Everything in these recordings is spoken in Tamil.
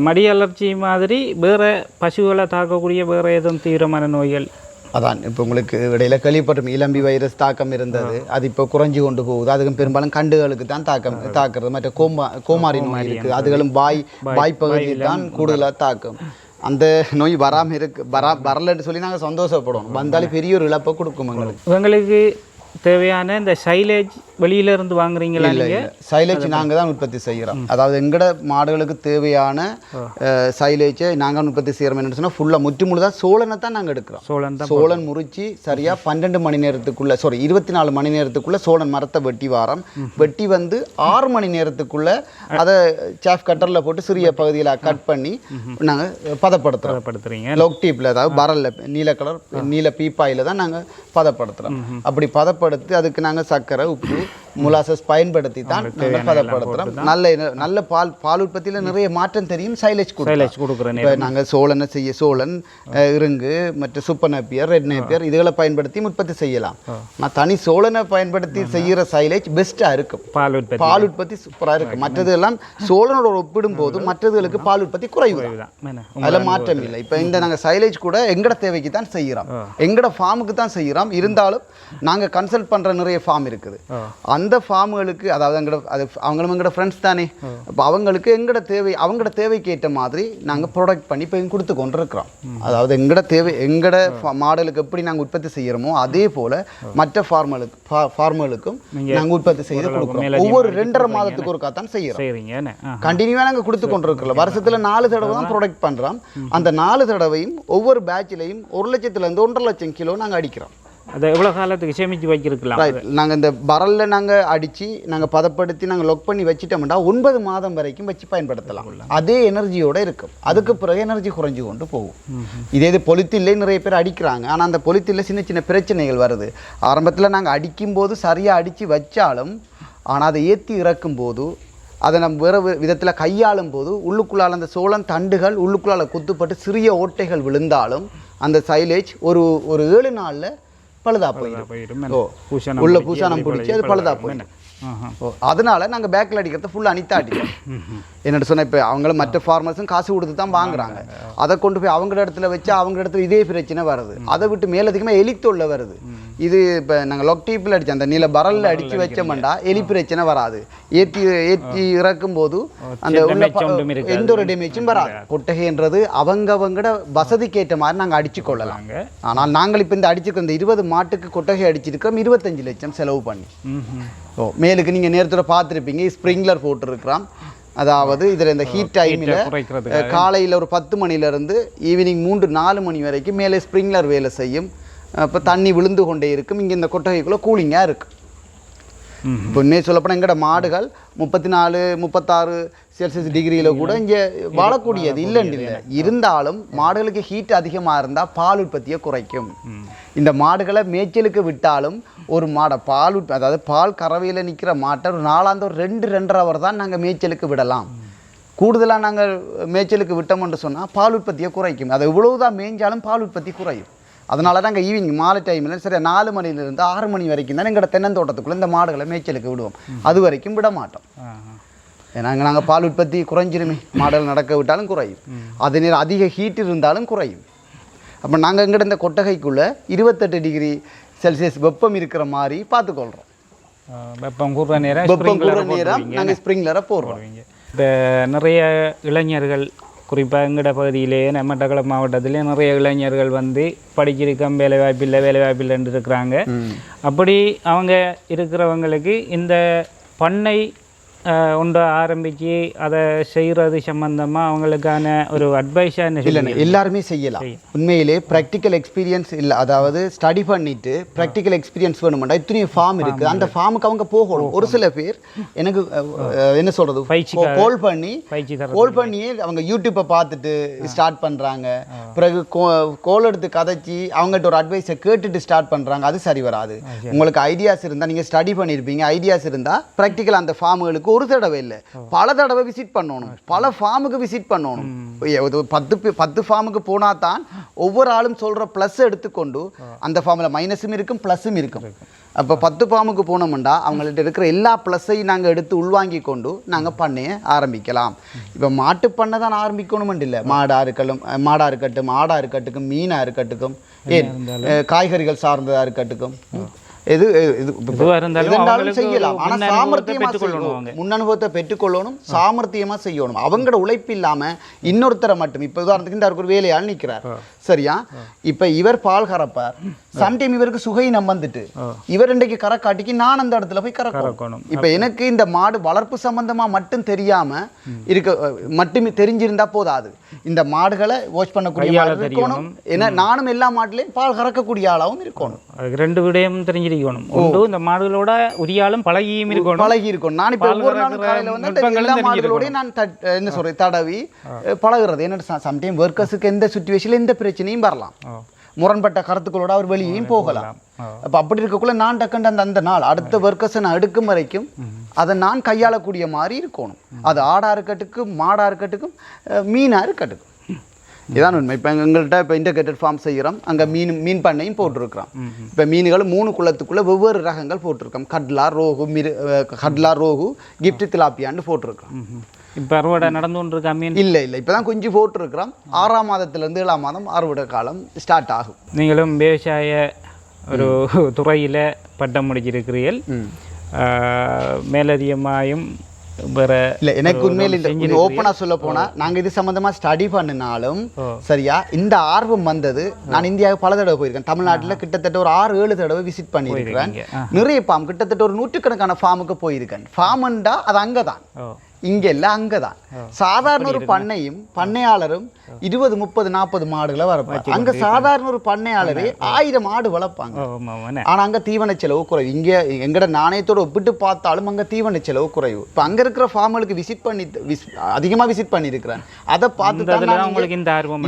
மடி அலர்ஜி மாதிரி வேறு பசுகளை தாக்கக்கூடிய வேறு எதுவும் தீவிரமான நோய்கள்? அதான் இப்போ உங்களுக்கு இடையில கேள்விப்பட்ட இளம்பி வைரஸ் தாக்கம் இருந்தது, அது இப்போ குறைஞ்சி கொண்டு போகுது. அதுக்கும் பெரும்பாலும் கண்டுகளுக்கு தான் தாக்குறது. மற்ற கோமாரி நோய் இருக்குது, அதுகளும் வாய்ப்பகுதியில் தான் கூடுதலாக தாக்கும். அந்த நோய் வராமல் வரலன்னு சொல்லி நாங்கள் சந்தோஷப்படுவோம். வந்தாலும் பெரிய ஒரு இழப்பை கொடுக்கும் எங்களுக்கு தேவையான இந்த சைலேஜ் வெளியிலேருந்து வாங்குறீங்களா? நீங்கள் சைலேஜ் நாங்கள் தான் உற்பத்தி செய்கிறோம். அதாவது எங்கட மாடுகளுக்கு தேவையான சைலேஜை நாங்கள் உற்பத்தி செய்கிறோம். என்னென்னு சொன்னால் ஃபுல்லாக முற்றுமுழுதாக சோளனை தான் நாங்கள் எடுக்கிறோம். சோளன் முறிச்சு சரியாக 12 மணி நேரத்துக்குள்ளே 24 மணி நேரத்துக்குள்ளே சோளன் மரத்தை வெட்டி வாரம் வெட்டி வந்து 6 மணி நேரத்துக்குள்ளே அதை சாஃப் கட்டரில் போட்டு சிறிய பகுதியில் கட் பண்ணி நாங்கள் பதப்படுத்துகிறோம். லோக் டீப்பில், அதாவது பரல்ல நீல பீப்பாயில் தான் நாங்கள் பதப்படுத்துகிறோம். அப்படி பதப்படுத்தி அதுக்கு நாங்கள் சர்க்கரை, உப்பு, முலாசஸ் பயன்படுத்தி தான் பதப்படுத்துகிறோம். நல்ல பால் உற்பத்தியில் நிறைய மாற்றம் தெரியும். சைலேஜ் கொடுக்குறோம். இப்போ நாங்கள் சோளன், இருங்கு, மற்ற சூப்பர் நேப்பியர், ரெட் நேப்பியர் இதுகளை பயன்படுத்தி உற்பத்தி செய்யலாம். நான் தனி சோளனை பயன்படுத்தி செய்கிற சைலேஜ் பெஸ்ட்டாக இருக்கும். பால் உற்பத்தி சூப்பராக இருக்கும். மற்றது எல்லாம் சோளனோட ஒப்பிடும் போது மற்றதுகளுக்கு பால் உற்பத்தி குறைவு, அதில் மாற்றம் இல்லை. இப்போ இந்த நாங்கள் சைலேஜ் கூட எங்கட தேவைக்கு தான் செய்கிறோம், எங்கட ஃபார்முக்கு தான் செய்கிறோம். இருந்தாலும் நாங்கள் கன்சல்ட் பண்ணுற நிறைய ஃபார்ம் இருக்குது. அந்த ஃபார்முகளுக்கு, அதாவது அவங்களும் எங்களோட ஃப்ரெண்ட்ஸ் தானே, இப்போ அவங்களுக்கு அவங்களோட தேவைக்கு ஏற்ற மாதிரி நாங்கள் ப்ரொடக்ட் பண்ணி இப்போ கொடுத்து கொண்டு இருக்கிறோம். அதாவது எங்கட மாடலுக்கு எப்படி நாங்கள் உற்பத்தி செய்கிறோமோ அதே போல் மற்ற ஃபார்முகளுக்கும் நாங்கள் உற்பத்தி செய்து கொடுக்குறோம். ஒவ்வொரு 2.5 மாதத்துக்கு ஒருக்கா தான் செய்கிறோம். கண்டினியூவாக நாங்கள் கொடுத்து கொண்டு இருக்கிறோம். வருஷத்தில் 4 தடவை தான் ப்ரொடக்ட் பண்ணுறோம். அந்த 4 தடவையும் ஒவ்வொரு பேட்சிலையும் 1 லட்சத்துலேருந்து 1.5 லட்சம் கிலோ நாங்கள் அடிக்கிறோம். அதை எவ்வளோ காலத்துக்கு சேமித்து வைக்கிறதுக்கலாம்? நாங்கள் இந்த பரலில் நாங்கள் அடித்து நாங்கள் பதப்படுத்தி நாங்கள் லொக் பண்ணி வச்சுட்டோம்னா 9 மாதம் வரைக்கும் வச்சு பயன்படுத்தலாம். அதே எனர்ஜியோடு இருக்கும். அதுக்கு பிறகு எனர்ஜி குறைஞ்சி கொண்டு போகும். இது பொலித்திலே நிறைய பேர் அடிக்கிறாங்க. ஆனால் அந்த பொலித்தில சின்ன சின்ன பிரச்சனைகள் வருது. ஆரம்பத்தில் நாங்கள் அடிக்கும்போது சரியாக அடித்து வச்சாலும், ஆனால் அதை ஏற்றி இறக்கும் போது, அதை நம்ம வேறு விதத்தில் கையாளும் போது உள்ளுக்குள்ளால் அந்த சோளம் தண்டுகள் உள்ளுக்குள்ளால் குத்துப்பட்டு சிறிய ஓட்டைகள் விழுந்தாலும் அந்த சைலேஜ் ஒரு 7 நாளில் பழுதா போயிடும். உள்ள பூசானம் பிடிச்சி அது பழுதா போயிடும். அதனால நாங்கள் பேக்கில் அடிக்கிறத ஃபுல்லாக அனித்தா அடிக்கிறோம். என்னென்னு சொன்னால், இப்போ அவங்களும் மற்ற ஃபார்மர்ஸும் காசு கொடுத்து தான் வாங்குறாங்க. அதை கொண்டு போய் அவங்க இடத்துல வச்சு அவங்க இடத்துல இதே பிரச்சனை வருது. அதை விட்டு மேலதிகமாக எலித்தொல்ல வருது. இது இப்போ நாங்கள் லொக் டீப்பில் அடித்தோம், அந்த நீல பரலில் அடித்து வச்சோம்னா எலி பிரச்சனை வராது. ஏற்றி இறக்கும் போது அந்த எந்த ஒரு டேமேஜும் வராது. கொட்டகைன்றது அவங்கவங்கட வசதிக்கு ஏற்ற மாதிரி நாங்கள் அடித்து கொள்ளலாம். ஆனால் நாங்கள் இப்போ இந்த அடிச்சிருக்க இந்த 20 மாட்டுக்கு கொட்டகை அடிச்சிருக்கிறோம் 25 லட்சம் செலவு பண்ணி. மேலுக்கு நீங்கள் நேரத்தில் பார்த்துருப்பீங்க, ஸ்ப்ரிங்க்லர் போட்டுருக்கிறோம். அதாவது இதில் இந்த ஹீட் டைமில் காலையில் ஒரு 10 மணிலேருந்து ஈவினிங் 3-4 மணி வரைக்கும் மேலே ஸ்ப்ரிங்க்லர் வேலை செய்யும். இப்போ தண்ணி விழுந்து கொண்டே இருக்கும். இங்கே இந்த கொட்டகைக்குள்ளே கூலிங்காக இருக்குது. இப்போ உண்மையை சொல்லப்போனால் எங்களோட மாடுகள் 34-36 செல்சியஸ் டிகிரியில் கூட இங்கே வாழக்கூடியது இல்லைன்னு இல்லை. இருந்தாலும் மாடுகளுக்கு ஹீட் அதிகமாக இருந்தால் பால் உற்பத்தியை குறைக்கும். இந்த மாடுகளை மேய்ச்சலுக்கு விட்டாலும் ஒரு மாடை அதாவது பால் கறவையில் நிற்கிற மாட்டை ஒரு 2-2.5 ஹவர் தான் நாங்கள் மேய்ச்சலுக்கு விடலாம். கூடுதலாக நாங்கள் மேய்ச்சலுக்கு விட்டோம்னு சொன்னால் பால் உற்பத்தியை குறைக்கும். அதை இவ்வளவுதான் மேய்ஞ்சாலும் பால் உற்பத்தி குறையும். அதனால நாங்கள் ஈவினிங் மாலை டைமில் சரி 4 மணிலேருந்து 6 மணி வரைக்கும் தான் எங்களோட தென்னந்தோட்டத்துக்குள்ளே இந்த மாடுகளை மேய்ச்சலுக்கு விடுவோம். அது வரைக்கும் விட மாட்டோம். ஏன்னா நாங்கள் பால் உற்பத்தி குறைஞ்சிருமே, மாடுகள் நடக்க விட்டாலும் குறையும். அதே நேரம் அதிக ஹீட் இருந்தாலும் குறையும். அப்போ நாங்கள் எங்கிட்ட இந்த கொட்டகைக்குள்ளே 28 டிகிரி செல்சியஸ் வெப்பம் இருக்கிற மாதிரி பார்த்துக்கொள்கிறோம். வெப்பம் கூற நேரம் நாங்கள் ஸ்ப்ரிங்க்லரை போடுறோம். இப்போ நிறைய இளைஞர்கள், குறிப்பாக எங்கட பகுதியிலே மட்டக்களப்பு மாவட்டத்திலே நிறைய இளைஞர்கள் வந்து படிச்சிருக்கோம், வேலைவாய்ப்பில்லைன்னு இருக்கிறாங்க. அப்படி அவங்க இருக்கிறவங்களுக்கு இந்த பண்ணை ஒன்று ஆரம்பித்து அதை செய்கிறது சம்பந்தமாக அவங்களுக்கான ஒரு அட்வைஸாக என்ன இல்லை? எல்லாருமே செய்யலாம். உண்மையிலே ப்ராக்டிக்கல் எக்ஸ்பீரியன்ஸ் இல்லை, அதாவது ஸ்டடி பண்ணிவிட்டு ப்ராக்டிக்கல் எக்ஸ்பீரியன்ஸ் வேணுமெண்டா இத்தனையும் ஃபார்ம் இருக்குது. அந்த ஃபார்முக்கு அவங்க போகணும். ஒரு சில பேர் எனக்கு என்ன சொல்கிறது, கோல் பண்ணியே அவங்க யூடியூப்பை பார்த்துட்டு ஸ்டார்ட் பண்ணுறாங்க. பிறகு கோல் எடுத்து கதைச்சி அவங்ககிட்ட ஒரு அட்வைஸை கேட்டுட்டு ஸ்டார்ட் பண்ணுறாங்க. அது சரி வராது. உங்களுக்கு ஐடியாஸ் இருந்தால், நீங்கள் ஸ்டடி பண்ணியிருப்பீங்க, ஐடியாஸ் இருந்தால் ப்ராக்டிக்கல் அந்த ஃபார்முகளுக்கு ஒரு தடவை இல்லை பல தடவை விசிட் பண்ணணும், பல ஃபார்முக்கு விசிட் பண்ணணும். 10 ஃபார்முக்கு போனால் தான் ஒவ்வொரு ஆளும் சொல்கிற ப்ளஸ் எடுத்துக்கொண்டு அந்த ஃபார்மில் மைனஸும் இருக்கும் ப்ளஸ்ஸும் இருக்கும். அப்போ 10 ஃபார்முக்கு போனோம்னா அவங்கள்ட்ட இருக்கிற எல்லா ப்ளஸ்ஸையும் நாங்கள் எடுத்து உள்வாங்கி கொண்டு நாங்கள் பண்ணையை ஆரம்பிக்கலாம். இப்போ மாட்டு பண்ணை தான் ஆரம்பிக்கணுமெண்டு இல்லை, மாடாக இருக்கட்டும் ஆடாக இருக்கட்டும் மீனாக இருக்கட்டும் ஏன் காய்கறிகள் சார்ந்ததாக இருக்கட்டும் எது செய்யலாம். ஆனால் சாமர்த்தியமாக முன் அனுபவத்தை பெற்றுக்கொள்ளணும், சாமர்த்தியமாக செய்யணும். அவங்களோட உழைப்பு இல்லாமல் இன்னொருத்தரை மட்டும் இப்போ உதாரணத்துக்கு இந்த ஒரு வேலையால் நிற்கிறார் சரியா, இப்போ இவர் பால் கறப்பார், சம்டைம் இவருக்கு சுகையினம் வந்துட்டு இவர் இன்றைக்கு கறக்காட்டிக்கு நான் அந்த இடத்துல போய் கறக்கணும். இப்போ எனக்கு இந்த மாடு வளர்ப்பு சம்பந்தமாக மட்டும் தெரியாமல் மட்டுமே தெரிஞ்சிருந்தா போதாது, இந்த மாடுகளை வாஷ் பண்ணக்கூடிய இருக்கணும். ஏன்னா நானும் எல்லா மாட்டுலையும் பால் கறக்கக்கூடிய ஆளாகவும் இருக்கணும். ரெண்டு விடயம் தெரிஞ்சிருக்கணும். இந்த மாடுகளோட உரியாலும் பழகி இருக்கணும். நான் இப்போ ஒவ்வொரு நாளும் காலையில் வந்து எல்லா மாடுகளோடய நான் என்ன சொல்றேன் தடவி பழகுறது. என்ன சம்டைம் ஒர்க்கர்ஸுக்கு எந்த சுச்சுவேஷனில் எந்த பிரச்சனையும் வரலாம், முரண்பட்ட கருத்துக்களோட அவர் வெளியேயும் போகலாம். அப்போ அப்படி இருக்கக்குள்ள நான் டக்குண்டு அந்த நாள் அடுத்த ஒர்க்கர்ஸை நான் எடுக்கும் வரைக்கும் அதை நான் கையாளக்கூடிய மாதிரி இருக்கணும். அது ஆடாக இருக்கட்டுக்கும் மாடாக இருக்கட்டுக்கும் மீனாக இருக்கட்டுக்கும். இதான் உண்மை. இப்போ எங்கள்கிட்ட இப்போ இன்டகிரேட்டட் ஃபார்ம் செய்கிறோம், அங்கே மீன் பண்ணையும் போட்டிருக்கிறோம். இப்போ மீன்கள் 3 குளத்துக்குள்ளே வெவ்வேறு ரகங்கள் போட்டிருக்கோம். கட்லா ரோகு கிஃப்ட் திலாப்பியான்னு போட்டிருக்கிறோம். இப்போ அறுவடை நடந்து கொண்டு இருக்கா மீன்? இல்லை இப்போ தான் குஞ்சு போட்டிருக்கிறோம். 6ஆம் மாதத்துலேருந்து 7ஆம் மாதம் அறுவடை காலம் ஸ்டார்ட் ஆகும். நீங்களும் விவசாய ஒரு துறையில் பட்டம் முடிச்சிருக்கிறீர்கள். மேலதிகமாயும் வேறு இல்லை எனக்கு உண்மையில் இந்த ஓப்பனாக சொல்ல போனால் நாங்கள் இது சம்மந்தமாக ஸ்டடி பண்ணினாலும் சரியா இந்த ஆர்வம் வந்தது. நான் இந்தியாவுக்கு பல தடவை போயிருக்கேன். தமிழ்நாட்டில் கிட்டத்தட்ட ஒரு 6-7 தடவை விசிட் பண்ணியிருக்கிறேன். நிறைய ஃபார்ம் கிட்டத்தட்ட ஒரு 100கணக்கான ஃபார்முக்கு போயிருக்கேன். ஃபார்முண்டா அது அங்கே தான், இங்கே இல்லை அங்கே தான். சாதாரண ஒரு பண்ணையும் பண்ணையாளரும் 20, 30, 40 மாடுகளை வளர்ப்பாங்க. அங்கே சாதாரண ஒரு பண்ணையாளரே 1000 மாடு வளர்ப்பாங்க. ஆனால் அங்கே தீவன செலவு குறைவு. இங்கே எங்கட நாணயத்தோடு ஒப்பிட்டு பார்த்தாலும் அங்கே தீவன செலவு குறைவு. இப்போ அங்கே இருக்கிற ஃபார்முகளுக்கு அதிகமாக விசிட் பண்ணியிருக்கிறேன். அதை பார்த்து தான் உங்களுக்கு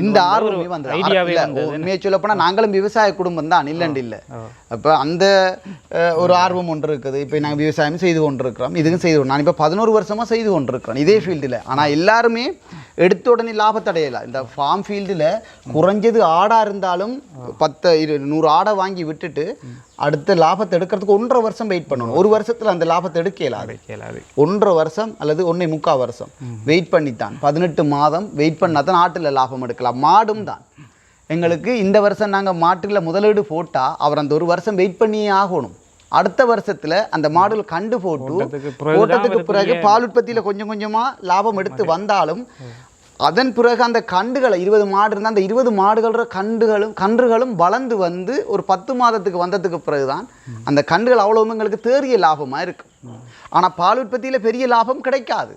இந்த ஆர்வமே வந்தது. உண்மையை சொல்ல போனால் நாங்களும் விவசாய குடும்பம் தான், இல்லைன்னு இல்லை. அப்போ அந்த ஒரு ஆர்வம் ஒன்று இருக்குது. இப்போ நாங்கள் விவசாயம் செய்து கொண்டு இருக்கிறோம், இதுவும் செய்து நான் இப்போ 11 வருஷமாக செய்து கொண்டிருக்கிறேன் இதே ஃபீல்டில். ஆனால் எல்லாருமே எடுத்த உடனே லாபத்தடையலாம். இந்த ஃபார்ம் ஃபீல்டில் குறைஞ்சது ஆடாக இருந்தாலும் 100 ஆடை வாங்கி விட்டுட்டு அடுத்த லாபத்தை எடுக்கிறதுக்கு 1.5 வருஷம் வெயிட் பண்ணணும். ஒரு வருஷத்தில் அந்த லாபத்தை எடுக்கலாது. 1.5 வருஷம் அல்லது 1.25 வருஷம் வெயிட் பண்ணித்தான் 18 மாதம் வெயிட் பண்ணால் தான் ஆட்டில் லாபம் எடுக்கலாம். மாடும் தான் எங்களுக்கு இந்த வருஷம் நாங்கள் மாட்டில் முதலீடு போட்டால் அவர் அந்த 1 வருஷம் வெயிட் பண்ணியே ஆகணும். அடுத்த வருஷத்தில் அந்த மாடுகள் கண்டு போட்டதுக்கு பிறகு பால் உற்பத்தியில் கொஞ்சம் கொஞ்சமாக லாபம் எடுத்து வந்தாலும் அதன் பிறகு அந்த கண்டுகளை 20 மாடு இருந்தால் அந்த 20 மாடுகள கன்றுகளும் வளர்ந்து வந்து ஒரு 10 மாதத்துக்கு வந்ததுக்கு பிறகுதான் அந்த கண்டுகள் அவ்வளவு எங்களுக்கு தேறிய லாபமாக இருக்கும். ஆனால் பால் உற்பத்தியில் பெரிய லாபம் கிடைக்காது,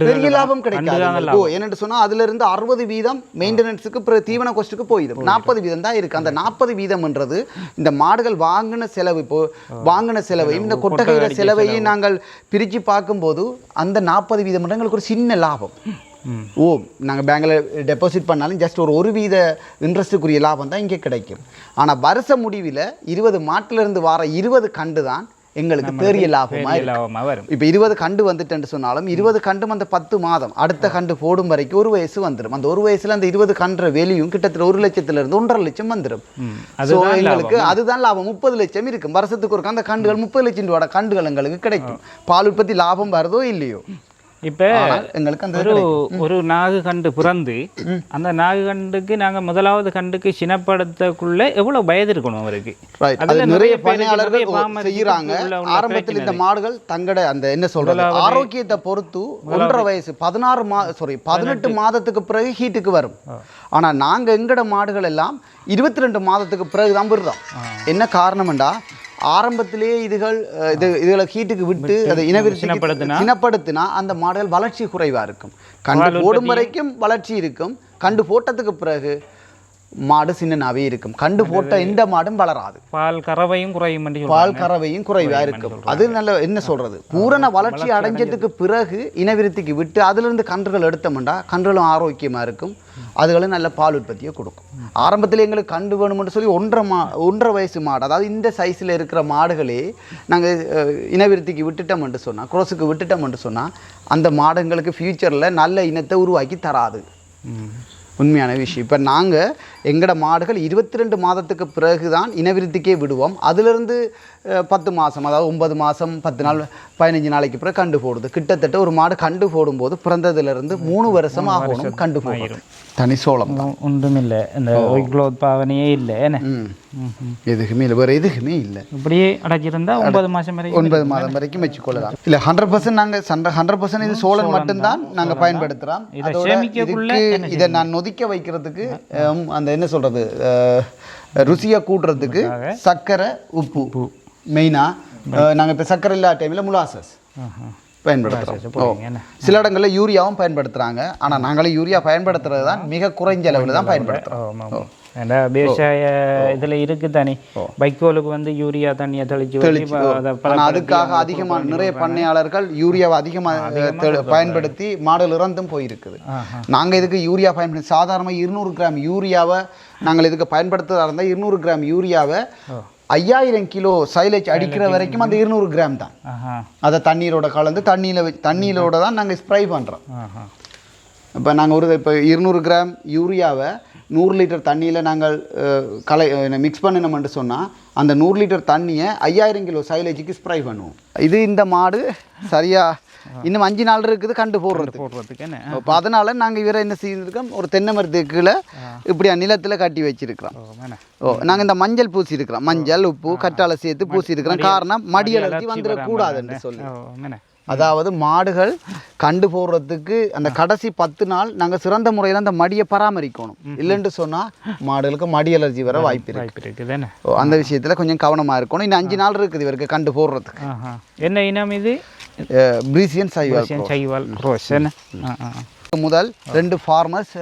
பெரிய லாபம் கிடைக்காது. என்னென்று சொன்னால் அதுல இருந்து 60% மெயின்டெனன்ஸுக்கு பிறகு தீவன கோஸ்ட்டுக்கு போயிடும். 40% தான் இருக்கு. அந்த 40%ன்றது இந்த மாடுகள் வாங்கின செலவு, இப்போ வாங்கின செலவையும் இந்த கொட்டகையிற செலவையும் நாங்கள் பிரித்து பார்க்கும்போது அந்த 40% எங்களுக்கு ஒரு சின்ன லாபம். நாங்கள் பேங்கில் டெபாசிட் பண்ணாலும் ஜஸ்ட் ஒரு 1% இன்ட்ரெஸ்ட்டுக்குரிய லாபம் தான் இங்கே கிடைக்கும். ஆனால் வருஷ முடிவில் 20 மாட்டிலிருந்து வர 20 கண்டு தான் எங்களுக்கு பெரிய லாபமாக வரும். இப்போ 20 கண்டு வந்துட்டு சொன்னாலும் 20 கண்டும் அந்த 10 மாதம் அடுத்த கண்டு போடும் வரைக்கும் 1 வயசு வந்துடும். அந்த 1 வயசுல அந்த 20 கன்ற வேலையும் கிட்டத்தட்ட 1 லட்சத்திலிருந்து 1.5 லட்சம் வந்துடும். எங்களுக்கு அதுதான் லாபம். 30 லட்சம் இருக்கும் வருஷத்துக்கு ஒரு அந்த கண்டுகள் 30 லட்சம் ரூபாய் கண்டுகள் எங்களுக்கு கிடைக்கும். பால் உற்பத்தி லாபம் வருதோ இல்லையோ. இப்போ எங்களுக்கு அந்த ஒரு நாகு கண்டு பிறந்து அந்த நாகு கண்டுக்கு நாங்கள் முதலாவது கண்டுக்கு சினப்படுத்தக்குள்ள எவ்வளவு வயது இருக்கணும் அவருக்கு? நிறைய பணியாளர்கள் செய்யறாங்க. ஆரம்பத்தில் இந்த மாடுகள் தங்கட அந்த என்ன சொல்றது ஆரோக்கியத்தை பொறுத்து 1.5 வயசு 18 மாதத்துக்கு பிறகு ஹீட்டுக்கு வரும். ஆனா நாங்க எங்கட மாடுகள் எல்லாம் 22 மாதத்துக்கு பிறகுதான் விடுறோம். என்ன காரணம்டா ஆரம்பத்திலேயே இதுகளை ஹீட்டுக்கு விட்டு அதை சினப்படுத்தினா அந்த மாடுகள் வளர்ச்சி குறைவாக இருக்கும். கண்டு போடும் வரைக்கும் வளர்ச்சி இருக்கும். கண்டு போட்டதுக்கு பிறகு மாடு சின்னனாவே இருக்கும். கண்டு போட்ட எந்த மாடும் வளராது. பால் கறவையும் குறைவா இருக்கும். அது நல்ல என்ன சொல்றது பூரண வளர்ச்சி அடைஞ்சதுக்கு பிறகு இனவிருத்திக்கு விட்டு அதுல இருந்து கன்றுகள் எடுத்தோம்னா கன்றுகளும் ஆரோக்கியமா இருக்கும். அதுகளும் நல்ல பால் உற்பத்தியை கொடுக்கும். ஆரம்பத்தில் எங்களுக்கு கண்டு வேணும்னு சொல்லி 1.5 வயசு மாடு, அதாவது இந்த சைஸில் இருக்கிற மாடுகளே நாங்கள் இனவிருத்திக்கு விட்டுட்டோம்னு சொன்னால், குரோஸுக்கு விட்டுட்டோம்னு சொன்னால் அந்த மாடுங்களுக்கு ஃபியூச்சரில் நல்ல இனத்தை உருவாக்கி தராது. உண்மையான விஷயம். இப்போ நாங்கள் எங்களோட மாடுகள் 22 மாதத்துக்கு பிறகு தான் இனவிருத்திக்கே விடுவோம். அதிலிருந்து 10 மாதம், அதாவது 9 மாதம் 10 நாள் 15 நாளைக்கு பிறகு கண்டு போடுது. கிட்டத்தட்ட ஒரு மாடு கண்டு போடும்போது பிறந்ததுலேருந்து 3 வருஷம் ஆகணும் கண்டு போடும். தனி சோளம் ஒன்றும் இல்லை, இந்த க்ளோத் பாவனையே இல்லை, என்ன எதுக்குமே இல்லை, வேறு எதுக்குமே இல்லை. இப்படியே அடைச்சிருந்தா 9 மாதம் வரைக்கும் 9 மாதம் வரைக்கும் வச்சுக்கொள்ளலாம். இல்லை 100% நாங்கள் 100% இது சோளம் மட்டும்தான் நாங்கள் பயன்படுத்துகிறோம். இதை நான் நொதிக்க வைக்கிறதுக்கு அந்த என்ன சொல்கிறது, ருசியை கூட்டுறதுக்கு சர்க்கரை உப்பு மெயினாக. நாங்கள் இப்போ சர்க்கரை இல்லாத டைமில் முலாசஸ் பயன்படுத்துகிறோம். சில இடங்களில் யூரியாவும் பயன்படுத்துகிறாங்க. ஆனால் நாங்களும் யூரியா பயன்படுத்துறது தான் மிக குறைஞ்ச அளவில் தான் பயன்படுத்துகிறோம். ஏன்னா விவசாய இதில் இருக்குது தானே, வைக்கோலுக்கு வந்து யூரியா தண்ணியை தெளிச்சு அதுக்காக அதிகமாக நிறைய பண்ணையாளர்கள் யூரியாவை அதிகமாக பயன்படுத்தி மாடுகள் இறந்தும் போயிருக்குது. நாங்கள் இதுக்கு யூரியா பயன்படுத்தி சாதாரணமாக 200 கிராம் யூரியாவை நாங்கள் இதுக்கு பயன்படுத்துறதா இருந்தால் 200 கிராம் யூரியாவை 5000 கிலோ சைலேஜ் அடிக்கிற வரைக்கும் அந்த 200 கிராம் தான். அதை தண்ணீரோட கலந்து தண்ணியிலோட தான் நாங்கள் ஸ்ப்ரை பண்ணுறோம். இப்போ நாங்கள் இப்போ 200 கிராம் யூரியாவை 100 லிட்டர் தண்ணியில் நாங்கள் மிக்ஸ் பண்ணினோம்னு சொன்னால் அந்த 100 லிட்டர் தண்ணியை 5000 கிலோ சைலேஜுக்கு ஸ்ப்ரை பண்ணுவோம். இது இந்த மாடு சரியாக இன்னும் 5 நாள் இருக்குது கண்டு போடுறதுக்கு. இப்போ அதனால் நாங்கள் இவரை என்ன செய்திருக்கோம், ஒரு தென்னை மரத்துக்கு கீழே இப்படி நிலத்தில் கட்டி வச்சிருக்கிறோம். நாங்கள் இந்த மஞ்சள் பூசி இருக்கிறோம், மஞ்சள் உப்பு கற்றாழை சேர்த்து பூசி இருக்கிறோம். காரணம் மடி அலர்ஜி வந்துடக்கூடாதுன்னு சொல்லி. அதாவது மாடுகள் கண்டு போடுறதுக்கு அந்த கடைசி 10 நாள் நாங்கள் சிறந்த முறையில் அந்த மடியை பராமரிக்கணும். இல்லைன்னு சொன்னால் மாடுகளுக்கு மடி அலர்ஜி வர வாய்ப்பு இருக்குது. அந்த விஷயத்தில் கொஞ்சம் கவனமாக இருக்கணும். இன்னும் 5 நாள் இருக்குது இவருக்கு கண்டு போடுறதுக்கு. என்ன இனம் இது? பிரீசியன் சைவால் க்ரோஸ். முதல் 2 ஃபார்மர்ஸ்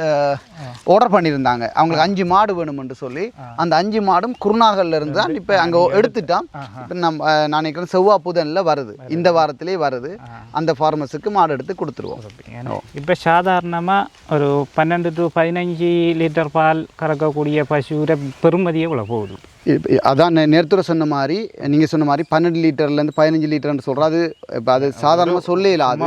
ஆர்டர் பண்ணியிருந்தாங்க, அவங்களுக்கு 5 மாடு வேணும்னு சொல்லி. அந்த 5 மாடும் குருநாகல்ல இருந்து தான் இப்போ அங்கே எடுத்துட்டோம். இப்போ நான் நினைக்கிறேன் செவ்வாய் புதனில் வருது, இந்த வாரத்திலே வருது. அந்த ஃபார்மர்ஸுக்கு மாடு எடுத்து கொடுத்துருவோம். இப்போ சாதாரணமாக ஒரு 12 to 15 லிட்டர் பால் கறக்கக்கூடிய பசுவோட பெருமதியே இவ்வளோ போகுது. அதான் நேரத்தோட சொன்ன மாதிரி, நீங்கள் சொன்ன மாதிரி 12 லிட்டர்லேருந்து 15 லிட்டர்னு சொல்கிறோம். அது இப்போ அது சாதாரணமாக சொல்லல. அது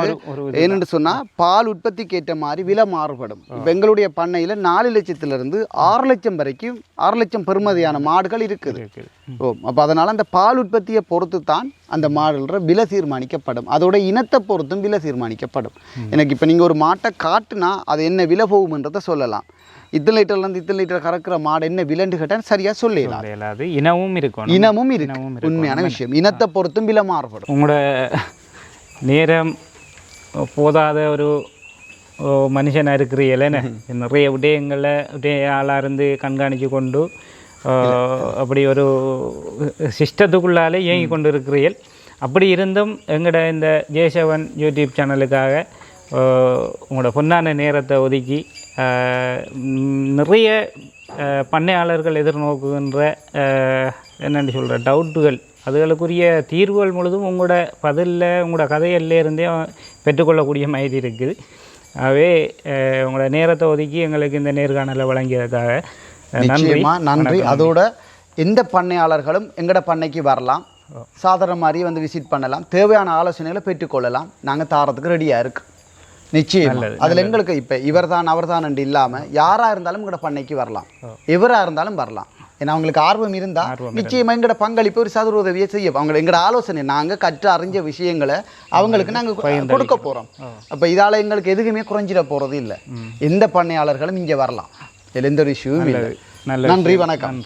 ஏன்னு சொன்னால் பால் உற்பத்திக்கு ஏற்ற மாதிரி விலை மாறுபடும். இப்போ எங்களுடைய பண்ணையில் 4 லட்சத்திலிருந்து 6 லட்சம் வரைக்கும் 6 லட்சம் பெறுமதியான மாடுகள் இருக்குது. அப்போ அதனால் அந்த பால் உற்பத்தியை பொறுத்து தான் அந்த மாடுகள விலை தீர்மானிக்கப்படும். அதோட இனத்தை பொறுத்தும் விலை தீர்மானிக்கப்படும். எனக்கு இப்போ நீங்கள் ஒரு மாட்டை காட்டுனா அது என்ன விலை போகும்ன்றதை சொல்லலாம். இத்தனை லிட்டர்லேருந்து இத்தனை லிட்டர் கறக்கிற மாடு என்ன விலைன்னு கேட்டால் சரியாக சொல்லலாம். இனமும் இருக்கு. உண்மையான விஷயம். இனத்தை பொறுத்தும் விலை மாறுபடும். உங்களோட நேரம் போதாத ஒரு மனுஷனாக இருக்கிறீங்களே, நிறைய விடயங்களை ஆளாக இருந்து கண்காணித்து கொண்டு அப்படி ஒரு சிஸ்டத்துக்குள்ளாலே இயங்கி கொண்டு இருக்கிறீர்கள். அப்படி இருந்தும் எங்களோட இந்த ஜெயசவன் யூடியூப் சேனலுக்காக உங்களோட பொன்னான நேரத்தை ஒதுக்கி நிறைய பண்ணையாளர்கள் எதிர்நோக்குகின்ற என்னென்னு சொல்கிற டவுட்டுகள், அதுகளுக்குரிய தீர்வுகள் முழுதும் உங்களோட பதிலில் உங்களோட கதையிலேருந்தே பெற்றுக்கொள்ளக்கூடிய மாதிரி இருக்குது. ஆகவே உங்களோட நேரத்தை ஒதுக்கி எங்களுக்கு இந்த நேர்காணலை வழங்கியதுக்காக நன்றி. அதோட எந்த பண்ணையாளர்களும் எங்களோட பண்ணைக்கு வரலாம், சாதாரண மாதிரி வந்து விசிட் பண்ணலாம், தேவையான ஆலோசனைகளை பெற்றுக்கொள்ளலாம். நாங்கள் தாரத்துக்கு ரெடியாக இருக்கு. நிச்சயம் அதில் எங்களுக்கு இப்போ இவர் தான் அவர் தான் என்று இல்லாமல் யாராக இருந்தாலும் எங்களோட பண்ணைக்கு வரலாம், எவராக இருந்தாலும் வரலாம். ஏன்னா அவங்களுக்கு ஆர்வம் இருந்தால் நிச்சயமாக எங்களோட பங்களிப்பு ஒரு சதுர உதவியை செய்ய அவங்க எங்களோட ஆலோசனை நாங்கள் கற்று அறிஞ்ச விஷயங்களை அவங்களுக்கு நாங்கள் கொடுக்க போகிறோம். அப்போ இதால் எங்களுக்கு எதுக்குமே குறைஞ்சிட போகிறது இல்லை. எந்த பண்ணையாளர்களும் இங்கே வரலாம், எந்த ஒரு இஷ்யூவும் இல்லை. நன்றி, வணக்கம்.